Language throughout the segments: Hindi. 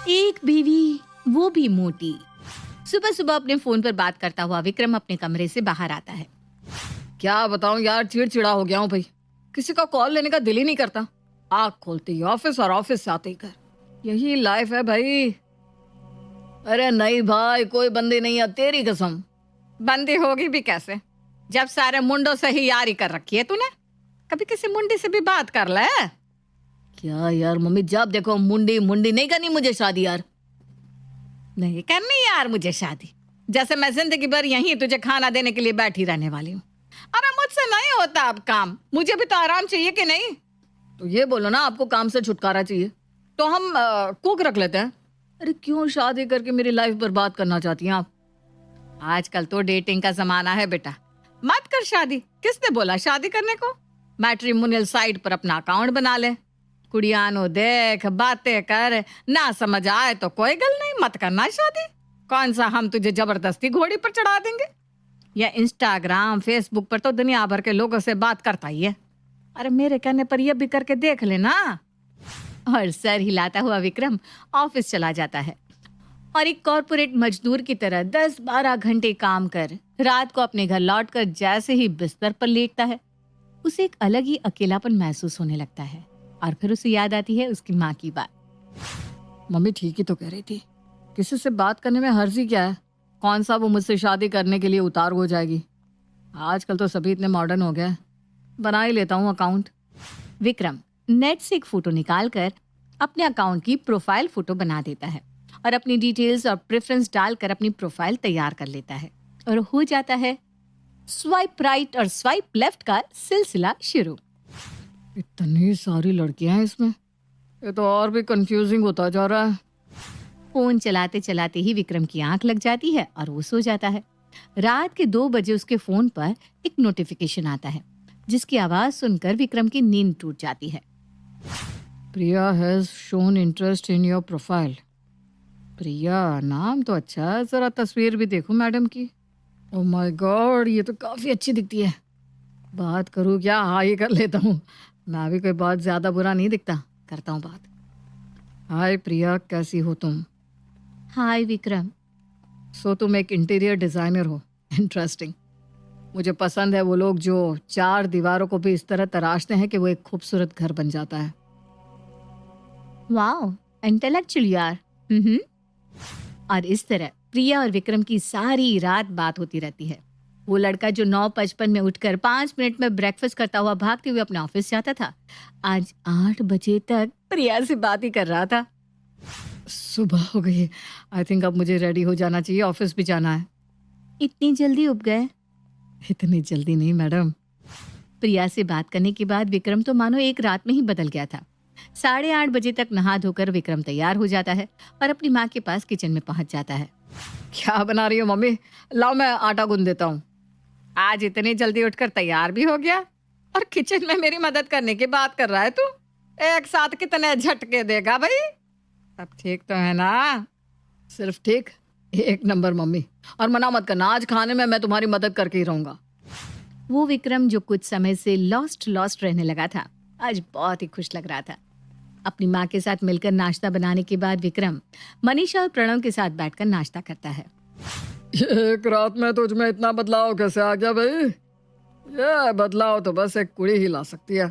एक बीवी, वो भी मोटी। सुबह सुबह अपने फोन पर बात करता हुआ विक्रम अपने कमरे से बाहर आता है। क्या बताऊं यार, चिड़चिड़ा हो गया हूँ भाई। किसी का कॉल लेने का दिल ही नहीं करता। आँख खोलते ही ऑफिस और ऑफिस से आते ही घर। यही लाइफ है भाई। अरे नहीं भाई, कोई बंदी नहीं है, तेरी कसम। बंदी होगी भी कैसे, जब सारे मुंडों से ही यारी कर रखी है तूने। कभी किसी मुंडी से भी बात कर ले। क्या यार मम्मी, जब देखो मुंडी मुंडी। नहीं करनी मुझे शादी यार। नहीं करनी यार मुझे शादी, जैसे मैं जिंदगी भर यहीं तुझे खाना देने के लिए बैठी रहने वाली हूँ। अरे मुझसे नहीं होता अब काम, मुझे भी तो आराम चाहिए कि नहीं। तो ये बोलो ना, आपको काम से छुटकारा चाहिए तो हम कुक रख लेते हैं। अरे क्यों शादी करके मेरी लाइफ बर्बाद करना चाहती हैं आप? आजकल तो डेटिंग का जमाना है बेटा, मत कर शादी। किसने बोला शादी करने को? मैट्रिमोनियल साइट पर अपना अकाउंट बना ले, कुड़ियानो देख, बातें कर, ना समझ आए तो कोई गल नहीं, मत करना शादी। कौन सा हम तुझे जबरदस्ती घोड़ी पर चढ़ा देंगे? या इंस्टाग्राम फेसबुक पर तो दुनिया भर के लोगों से बात करता ही है। अरे मेरे कहने पर यह भी करके देख लेना। और सर हिलाता हुआ विक्रम ऑफिस चला जाता है और एक कॉर्पोरेट मजदूर की तरह 10-12 घंटे काम कर रात को अपने घर लौटकर जैसे ही बिस्तर पर लेटता है, उसे एक अलग ही अकेलापन महसूस होने लगता है। और फिर उसे याद आती है उसकी माँ की बात। मम्मी ठीक ही तो कह रही थी, किसी से बात करने में हर्जी क्या है? कौन सा वो मुझसे शादी करने के लिए उतार हो जाएगी? आजकल तो सभी इतने मॉडर्न हो गए। बना ही लेता हूँ अकाउंट। विक्रम नेट से एक फोटो निकालकर अपने अकाउंट की प्रोफाइल फोटो बना देता है और अपनी डिटेल्स और प्रेफरेंस डालकर अपनी प्रोफाइल तैयार कर लेता है और हो जाता है स्वाइप राइट और स्वाइप लेफ्ट का सिलसिला शुरू। इतनी सारी लड़कियां हैं इसमें, ये तो और भी कंफ्यूजिंग होता जा रहा है। फोन चलाते चलाते ही विक्रम की आंख लग जाती है और वो सो जाता है। रात के 2 बजे उसके फोन पर एक नोटिफिकेशन आता है, जिसकी आवाज सुनकर विक्रम की नींद टूट जाती है। Priya has shown interest in your profile. Priya नाम तो अच्छा है, जरा तस्वीर भी देखो मैडम की। ओह माय गॉड, ये तो काफी अच्छी दिखती है। बात करूँ क्या? हाँ ही कर लेता हूँ। मैं भी कोई बहुत ज्यादा बुरा नहीं दिखता। करता हूँ बात। हाय प्रिया, कैसी हो तुम? हाय विक्रम। सो तुम एक इंटीरियर डिजाइनर हो? इंटरेस्टिंग। मुझे पसंद है वो लोग जो 4 दीवारों को भी इस तरह तराशते हैं कि वो एक खूबसूरत घर बन जाता है। वाओ, इंटेलेक्चुअल यार। और इस तरह प्रिया और विक्रम की सारी रात बात होती रहती है। वो लड़का जो 9:55 में उठकर 5 मिनट में ब्रेकफास्ट करता हुआ भागते हुए अपने ऑफिस जाता था, आज 8 बजे तक प्रिया से बात ही कर रहा था। सुबह हो गई। आई थिंक अब मुझे रेडी हो जाना चाहिए, ऑफिस भी जाना है। इतनी जल्दी उठ गए? इतनी जल्दी नहीं मैडम। प्रिया से बात करने के बाद विक्रम तो मानो एक रात में ही बदल गया था। 8:30 बजे तक नहा धोकर विक्रम तैयार हो जाता है और अपनी माँ के पास किचन में पहुंच जाता है। क्या बना रही हो मम्मी? लाओ मैं आटा गूंद देता हूँ। आज इतनी जल्दी उठकर तैयार भी हो गया और किचन में मेरी मदद करने की बात कर रहा है तू? एक साथ कितने झटके देगा भाई? सब ठीक तो है ना? सिर्फ ठीक, 1 नंबर मम्मी। और मना मत करना, आज खाने में मैं तुम्हारी मदद करके ही रहूंगा। वो विक्रम जो कुछ समय से लॉस्ट रहने लगा था, आज बहुत ही खुश लग रहा था। अपनी माँ के साथ मिलकर नाश्ता बनाने के बाद विक्रम मनीषा और प्रणव के साथ बैठकर नाश्ता करता है। एक रात में तुझ में इतना बदलाव कैसे आ गया भाई? ये बदलाव तो बस एक कुड़ी ही ला सकती है।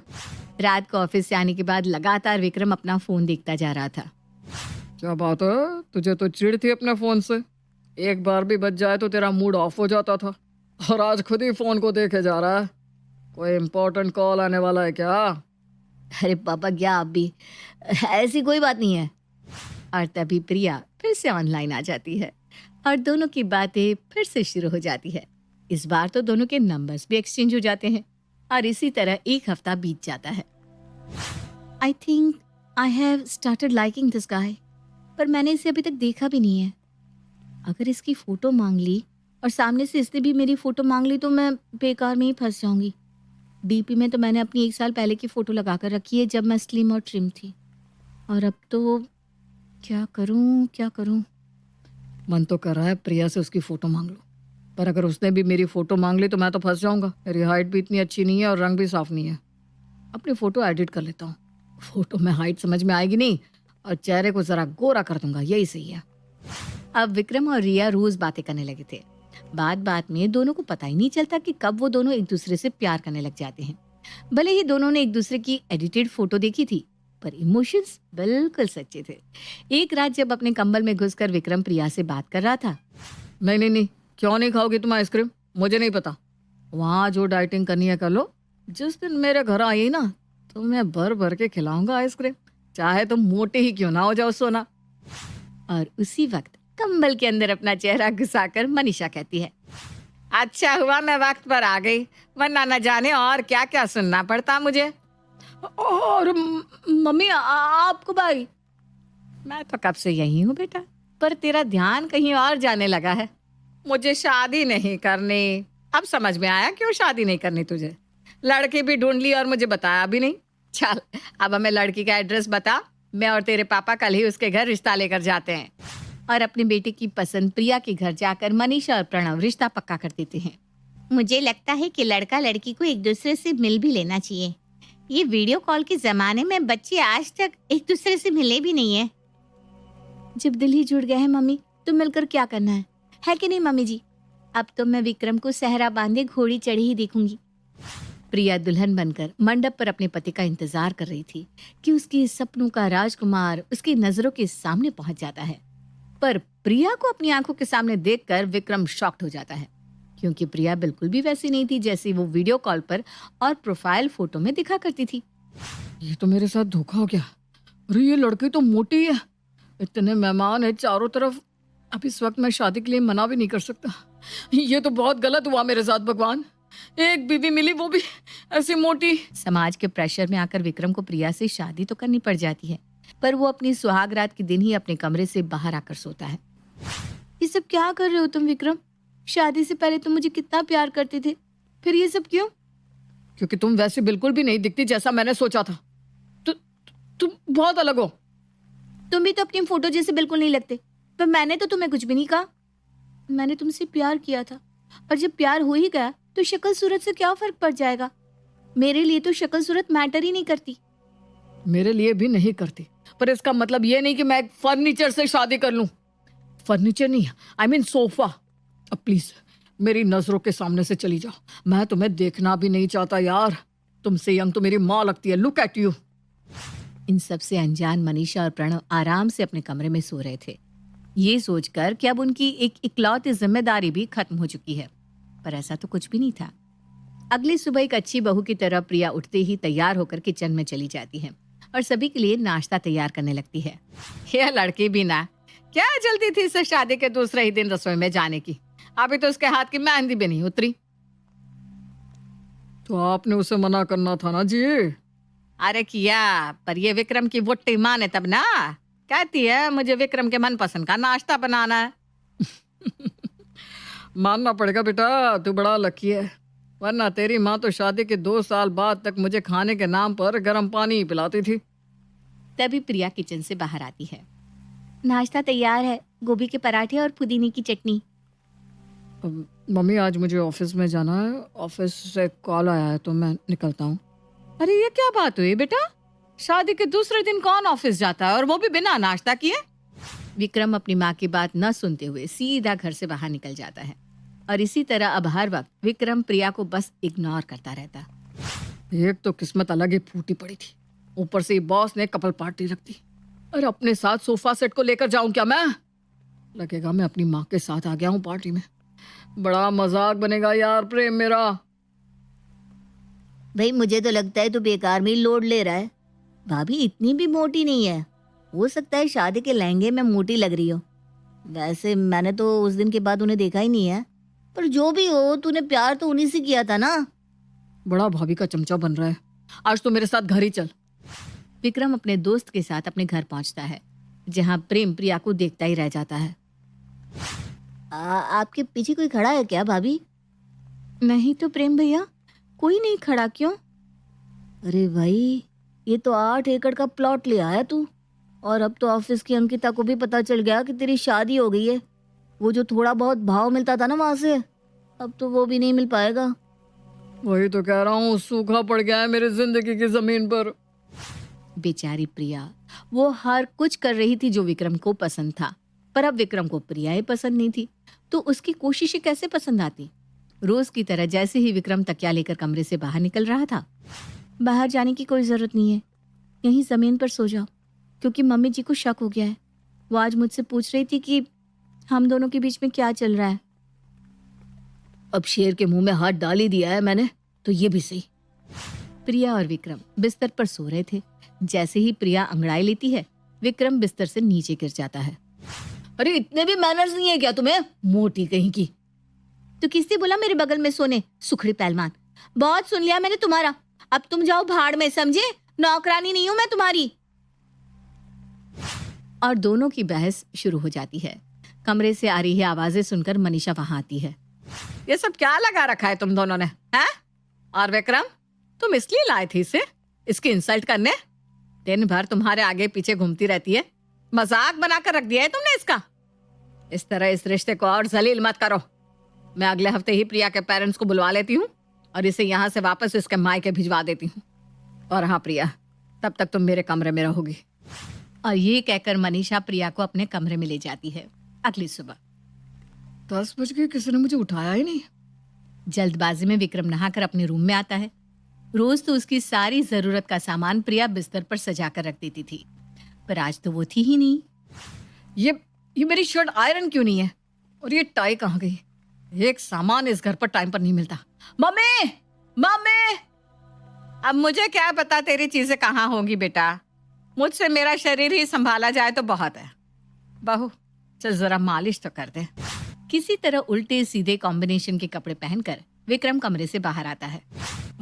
रात को ऑफिस से आने के बाद लगातार विक्रम अपना फोन देखता जा रहा था। क्या बात है, तुझे तो चिढ़ थी अपने फोन से। एक बार भी बच जाए तो तेरा मूड ऑफ हो जाता था, और आज खुद ही फोन को देखे जा रहा है। कोई इम्पोर्टेंट कॉल आने वाला है क्या? अरे पापा क्या आप भी, ऐसी कोई बात नहीं है। और तभी प्रिया फिर से ऑनलाइन आ जाती है और दोनों की बातें फिर से शुरू हो जाती है। इस बार तो दोनों के नंबर्स भी एक्सचेंज हो जाते हैं और इसी तरह एक हफ्ता बीत जाता है। I think I have started liking this guy, पर मैंने इसे अभी तक देखा भी नहीं है। अगर इसकी फोटो मांग ली और सामने से इसने भी मेरी फोटो मांग ली तो मैं बेकार में ही फंस जाऊंगी। डीपी में तो मैंने अपनी 1 साल पहले की फोटो लगाकर रखी है, जब मैं स्लिम और ट्रिम थी। और अब तो क्या करूं? मन तो कर रहा है प्रिया से उसकी फोटो मांग लो, पर अगर उसने भी मेरी फोटो मांग ली तो मैं तो फंस जाऊंगा। मेरी हाइट भी इतनी अच्छी नहीं है और रंग भी साफ नहीं है। अपनी फोटो एडिट कर लेता हूँ। फोटो में हाइट समझ में आएगी नहीं, और चेहरे को जरा गोरा कर दूंगा, यही सही है। अब विक्रम और रिया रोज बातें करने लगे थे। बात बात में दोनों को पता ही नहीं चलता कि कब वो दोनों एक दूसरे से प्यार करने लग जाते हैं। भले ही दोनों ने एक दूसरे की एडिटेड फोटो देखी थी, पर इमोशंस बिल्कुल सच्चे थे। एक रात जब अपने कंबल में घुसकर विक्रम प्रिया से बात कर रहा था। नहीं नहीं नहीं, क्यों नहीं खाओगी तुम आइसक्रीम? मुझे नहीं पता, वहाँ जो डाइटिंग करनी है कर लो। जिस दिन मेरे घर आई ना तो मैं भर भर के खिलाऊंगा आइसक्रीम, चाहे तुम मोटे ही क्यों ना हो जाओ सोना। और उसी वक्त कंबल के अंदर अपना चेहरा घुसाकर मनीषा कहती है, अच्छा हुआ मैं वक्त पर आ गई, वरना न जाने और क्या क्या सुनना पड़ता मुझे। और मम्मी आपको भाई? मैं तो कब से यही हूँ बेटा, पर तेरा ध्यान कहीं और जाने लगा है। मुझे शादी नहीं करनी। अब समझ में आया क्यों शादी नहीं करनी तुझे। लड़की भी ढूंढ ली और मुझे बताया भी नहीं। चल अब हमें लड़की का एड्रेस बता, मैं और तेरे पापा कल ही उसके घर रिश्ता लेकर जाते हैं। और अपनी बेटी की पसंद प्रिया के घर जाकर मनीषा और प्रणव रिश्ता पक्का कर देते हैं। मुझे लगता है कि लड़का लड़की को एक दूसरे से मिल भी लेना चाहिए। ये वीडियो कॉल के जमाने में बच्चे आज तक एक दूसरे से मिले भी नहीं है। जब दिल ही जुड़ गए हैं मम्मी, तो मिलकर क्या करना है कि नहीं मम्मी जी? अब तो मैं विक्रम को सहरा बांधे घोड़ी चढ़े ही देखूंगी। प्रिया दुल्हन बनकर मंडप पर अपने पति का इंतजार कर रही थी कि उसके सपनों का राजकुमार उसकी नजरों के सामने पहुंच जाता है। पर प्रिया को अपनी आंखों के सामने देखकर विक्रम शॉक्ड हो जाता है, क्योंकि प्रिया बिल्कुल भी वैसी नहीं थी जैसी वो वीडियो कॉल पर और प्रोफाइल फोटो में दिखा करती थी। ये तो मेरे साथ धोखा हो गया। अरे ये लड़की तो मोटी है, इतने मेहमान है चारों तरफ, अब इस वक्त मैं शादी के लिए मना भी नहीं कर सकता। ये तो बहुत गलत हुआ मेरे साथ भगवान। एक बीवी मिली, वो भी ऐसी मोटी। समाज के प्रेशर में आकर विक्रम को प्रिया से शादी तो करनी पड़ जाती है, पर वो अपनी सुहागरात के दिन ही अपने कमरे से बाहर आकर सोता है। ये सब क्या कर रहे हो तुम विक्रम? शादी से पहले तुम मुझे कितना प्यार करते थे, फिर ये सब क्यों? क्योंकि तुम वैसे बिल्कुल भी नहीं दिखती जैसा मैंने सोचा था। तुम बहुत अलग हो। तुम भी तो अपनी फोटो जैसे बिल्कुल नहीं लगते, पर मैंने तो तुम्हें कुछ भी नहीं कहा। मैंने तुमसे प्यार किया था, और जब प्यार हो ही गया तो शक्ल सूरत से क्या फर्क पड़ जाएगा? मेरे लिए तो शक्ल सूरत मैटर ही नहीं करती। मेरे लिए भी नहीं करती, पर इसका मतलब ये नहीं कि मैं एक फर्नीचर से शादी कर लूं। फर्नीचर नहीं, आई मीन सोफा। अब प्लीज मेरी नजरों के सामने से चली जाओ, मैं तुम्हें देखना भी नहीं चाहता यार। तुमसे यंग तो मेरी माँ लगती है, लुक एट यू। इन सब से अनजान मनीषा और प्रणव आराम से अपने कमरे में सो रहे थे, ये सोचकर कि अब उनकी एक इकलौती जिम्मेदारी भी खत्म हो चुकी है। पर ऐसा तो कुछ भी नहीं था। अगली सुबह एक अच्छी बहू की तरह प्रिया उठते ही तैयार होकर किचन में चली जाती है और सभी के लिए नाश्ता तैयार करने लगती है। यह लड़की भी ना क्या जल्दी थी इसे शादी के दूसरे ही दिन रसोई में जाने की। अभी तो उसके हाथ की मेहंदी भी नहीं उतरी। तो आपने उसे मना करना था ना जी। अरे किया, पर ये विक्रम की वोट्टी माने तब ना। कहती है मुझे विक्रम के मनपसंद का नाश्ता बनाना है। मानना पड़ेगा बेटा, तू बड़ा लकी है, वरना तेरी माँ तो शादी के 2 साल बाद तक मुझे खाने के नाम पर गर्म पानी पिलाती थी। तभी प्रिया किचन से बाहर आती है। नाश्ता तैयार है, गोभी के पराठे और पुदीने की चटनी। मम्मी आज मुझे ऑफिस में जाना है, ऑफिस से कॉल आया है तो मैं निकलता हूँ। अरे ये क्या बात हुई बेटा? शादी के दूसरे दिन कौन ऑफिस जाता है, और वो भी बिना नाश्ता किए? विक्रम अपनी माँ की बात न सुनते हुए सीधा घर से बाहर निकल जाता है, और इसी तरह अब हर वक्त विक्रम प्रिया को बस इग्नोर करता रहता। एक तो किस्मत अलग ही फूटी पड़ी थी, ऊपर से बॉस ने कपल पार्टी रख दी। अरे अपने साथ सोफा सेट को लेकर जाऊं क्या मैं? लगेगा मैं अपनी माँ के साथ आ गया हूँ पार्टी में। बड़ा मजाक बनेगा यार प्रेम मेरा। भाई मुझे तो लगता है तू बेकार में ही लोड ले रहा है। भाभी इतनी भी मोटी नहीं है, हो सकता है शादी के लहंगे में मोटी लग रही हो। वैसे मैंने तो उस दिन के बाद उन्हें देखा ही नहीं है, पर जो भी हो तूने प्यार तो उन्हीं से किया था ना। बड़ा भाभी का चमचा बन रहा है, आज तो मेरे साथ घर ही चल। विक्रम अपने दोस्त के साथ अपने घर पहुंचता है, जहां प्रेम प्रिया को देखता ही रह जाता है। आपके पीछे कोई खड़ा है क्या भाभी? नहीं तो प्रेम भैया, कोई नहीं खड़ा। क्यों? अरे भाई ये तो 8 एकड़ का प्लॉट ले आया तू, और अब तो ऑफिस की अंकिता को भी पता चल गया कि तेरी शादी हो गई है। वो जो थोड़ा बहुत भाव मिलता था ना वहां से, अब तो वो भी नहीं मिल पाएगा। वही तो कह रहा हूँ, सूखा पड़ गया है मेरी जिंदगी की जमीन पर। बेचारी प्रिया वो हर कुछ कर रही थी जो विक्रम को पसंद था, पर अब विक्रम को प्रिया ही पसंद नहीं थी, तो उसकी कोशिशें कैसे पसंद आती। रोज की तरह जैसे ही विक्रम तकिया लेकर कमरे से बाहर निकल रहा था, बाहर जाने की कोई जरूरत नहीं है, यहीं जमीन पर सो जाओ, क्योंकि मम्मी जी को शक हो गया है। वो आज मुझसे पूछ रही थी कि हम दोनों के बीच में क्या चल रहा है। अब शेर के मुंह में हाथ डाल ही दिया है मैंने, तो ये भी सही। प्रिया और विक्रम बिस्तर पर सो रहे थे। जैसे ही प्रिया अंगड़ाई लेती है, विक्रम बिस्तर से नीचे गिर जाता है। अरे इतने भी मैनर्स नहीं है क्या तुम्हें, मोटी कहीं की। तो किसने बोला मेरे बगल में सोने, सुखड़ी पहलवान। बहुत सुन लिया मैंने तुम्हारा, अब तुम जाओ भाड़ में, समझे। नौकरानी नहीं हूं मैं तुम्हारी। और दोनों की बहस शुरू हो जाती है। कमरे से आ रही है आवाजें सुनकर मनीषा वहां आती है। ये सब क्या लगा रखा है तुम दोनों ने, हैं? और विक्रम, तुम इसलिए लाए थे इसे, इसकी इंसल्ट करने? दिन भर तुम्हारे आगे पीछे घूमती रहती है, मजाक बनाकर रख दिया है तुमने इसका। इस तरह इस रिश्ते को और जलील मत करो। मैं अगले हफ्ते ही प्रिया के पेरेंट्स को बुलवा लेती हूँ और इसे यहाँ से वापस इसके मायके भिजवा देती हूँ। और हाँ प्रिया, तब तक तुम मेरे कमरे में रहोगी। और ये कहकर मनीषा प्रिया को अपने कमरे में ले जाती है। अगली सुबह 10 बज गए, किसी ने मुझे उठाया ही नहीं। जल्दबाजी में विक्रम नहाकर अपने रूम में आता है। रोज तो उसकी सारी जरूरत का सामान प्रिया बिस्तर पर सजा कर रख देती थी, पर आज तो वो थी ही नहीं। ये मेरी शर्ट आयरन क्यों नहीं है? और ये टाई कहाँ गई? एक सामान इस घर पर टाइम पर नहीं मिलता। मम्मी, मम्मी, अब मुझे क्या पता तेरी चीजें कहाँ होंगी बेटा। मुझसे मेरा शरीर ही संभाला जाए तो बहुत है। बहू, चल जरा मालिश तो कर दे। किसी तरह उल्टे सीधे कॉम्बिनेशन के कपड़े पहनकर विक्रम कमरे से बाहर आता है।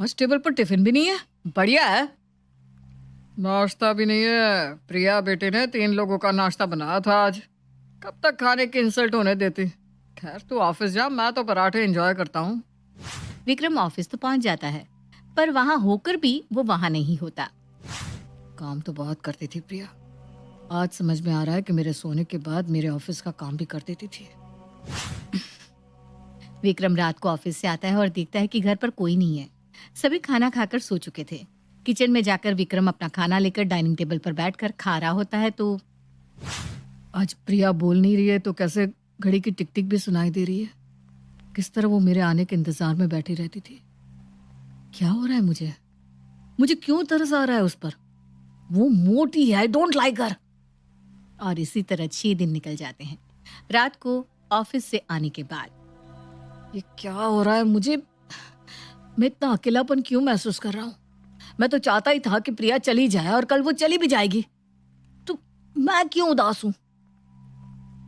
आज टेबल पर टिफिन भी नहीं है, बढ़िया है। नाश्ता भी नहीं है। प्रिया बेटे ने 3 लोगों का नाश्ता बनाया था आज। कब तक खाने की इंसल्ट होने देती। खैर तू ऑफिस जा, मैं तो पराठे एंजॉय करता हूँ। विक्रम ऑफिस तो पहुंच जाता है, पर वहां होकर भी वो वहां नहीं होता। काम तो बहुत करती थी प्रिया, आज समझ में आ रहा है कि मेरे सोने के बाद मेरे ऑफिस का काम भी कर देती थी। विक्रम रात को ऑफिस से आता है और देखता है कि घर पर कोई नहीं है। सभी खाना खाकर सो चुके थे। किचन में जाकर विक्रम अपना खाना लेकर डाइनिंग टेबल पर बैठकर खा रहा होता है तो आज प्रिया बोल नहीं रही है तो कैसे घड़ी की टिक टिक भी सुनाई दे रही है। किस तरह वो मेरे आने के इंतजार में बैठी रहती थी। क्या हो रहा है मुझे क्यों तरस आ रहा है उस पर? वो मोटी है, आई डोंट लाइक हर। और इसी तरह 6 दिन निकल जाते हैं। रात को ऑफिस से आने के बाद ये क्या हो रहा है मुझे? मैं इतना अकेलापन क्यों महसूस कर रहा हूँ? मैं तो चाहता ही था कि प्रिया चली जाए और कल वो चली भी जाएगी, तो मैं क्यों उदास हूँ?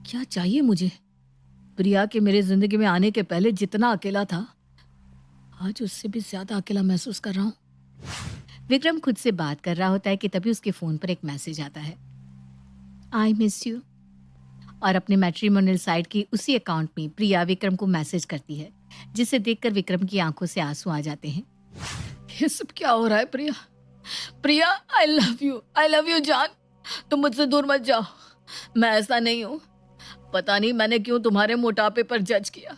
क्या चाहिए मुझे? प्रिया के मेरे जिंदगी में आने के पहले जितना अकेला था, आज उससे भी ज्यादा अकेला महसूस कर रहा हूँ। विक्रम खुद से बात कर रहा होता है कि तभी उसके फोन पर एक मैसेज आता है, आई मिस यू। और अपने मैट्रिमोनियल साइट की उसी अकाउंट में प्रिया विक्रम को मैसेज करती है, जिसे देखकर विक्रम की आंखों से आंसू आ जाते हैं। ये सब क्या हो रहा है प्रिया? प्रिया, आई लव यू जान। तुम मुझसे दूर मत जाओ, मैं ऐसा नहीं हूँ। पता नहीं मैंने क्यों तुम्हारे मोटापे पर जज किया।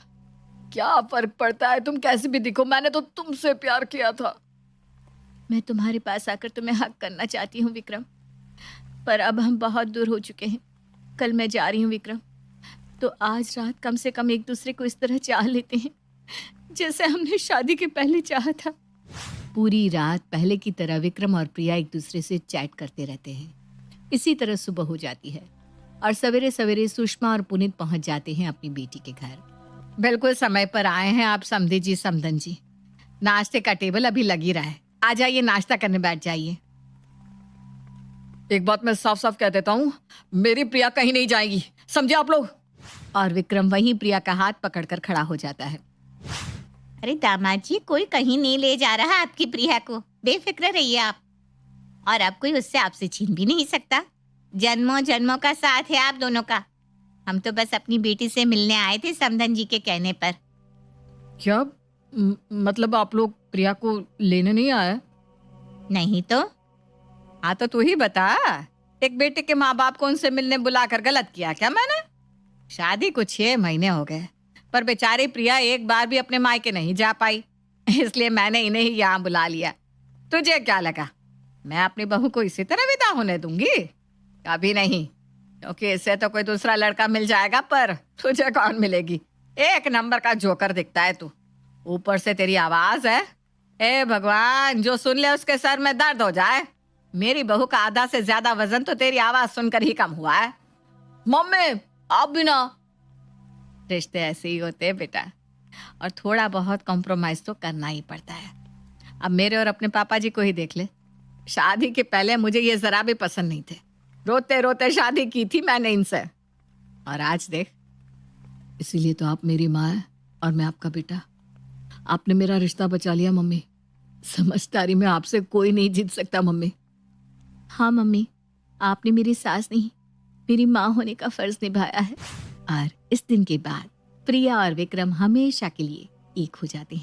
क्या फर्क पड़ता है, तुम कैसे भी दिखो, मैंने तो तुमसे प्यार किया था। मैं तुम्हारे पास आकर तुम्हें हक करना चाहती हूँ विक्रम, पर अब हम बहुत दूर हो चुके हैं। कल मैं जा रही हूँ विक्रम, तो आज रात कम से कम एक दूसरे को इस तरह चाह लेते हैं जैसे हमने शादी के पहले चाहा था। पूरी रात पहले की तरह विक्रम और प्रिया एक दूसरे से चैट करते रहते हैं। इसी तरह सुबह हो जाती है और सवेरे सवेरे सुषमा और पुनीत पहुंच जाते हैं अपनी बेटी के घर। बिल्कुल समय पर आए हैं आप समधी जी, समधन जी। नाश्ते का टेबल अभी लगी रहा है, आ जाइए नाश्ता करने बैठ जाइए। एक बात मैं साफ साफ कह देता हूँ, मेरी प्रिया कहीं नहीं जाएगी, समझे आप लोग? और विक्रम वहीं प्रिया का हाथ पकड़कर खड़ा हो जाता है। अरे दामाद जी, कोई कहीं नहीं ले जा रहा आपकी प्रिया को, बेफिक्र रहिए आप। और अब कोई उससे आपसे छीन भी नहीं सकता। जन्मों जन्मों का साथ है आप दोनों का। हम तो बस अपनी बेटी से मिलने आए थे समधन जी के कहने पर। क्या मतलब आप लोग प्रिया को लेने नहीं आए? नहीं तो? हाँ तो तू ही बता, एक बेटे के माँ बाप को उनसे मिलने बुलाकर गलत किया क्या मैंने? शादी को 6 महीने हो गए, पर बेचारी प्रिया एक बार भी अपने मायके नहीं जा पाई, इसलिए मैंने इन्हें ही यहाँ बुला लिया। तुझे क्या लगा मैं अपनी बहू को इसी तरह विदा होने दूंगी? कभी नहीं, क्योंकि इससे तो कोई दूसरा लड़का मिल जाएगा, पर तुझे कौन मिलेगी? एक नंबर का जोकर दिखता है तू, ऊपर से तेरी आवाज है, ए भगवान, जो सुन ले उसके सर में दर्द हो जाए। मेरी बहू का आधा से ज्यादा वजन तो तेरी आवाज सुनकर ही कम हुआ है। मम्मी आप भी ना। रिश्ते ऐसे ही होते हैं बेटा, और थोड़ा बहुत कॉम्प्रोमाइज तो करना ही पड़ता है। अब मेरे और अपने पापा जी को ही देख ले, शादी के पहले मुझे ये जरा भी पसंद नहीं थे, रोते रोते शादी की थी मैंने इनसे, और आज देख। इसीलिए तो आप मेरी माँ है और मैं आपका बेटा। आपने मेरा रिश्ता बचा लिया मम्मी। समझदारी में आपसे कोई नहीं जीत सकता मम्मी। हाँ मम्मी, आपने मेरी सास नहीं, मेरी माँ होने का फर्ज निभाया है। और इस दिन के बाद प्रिया और विक्रम हमेशा के लिए एक हो जाते हैं।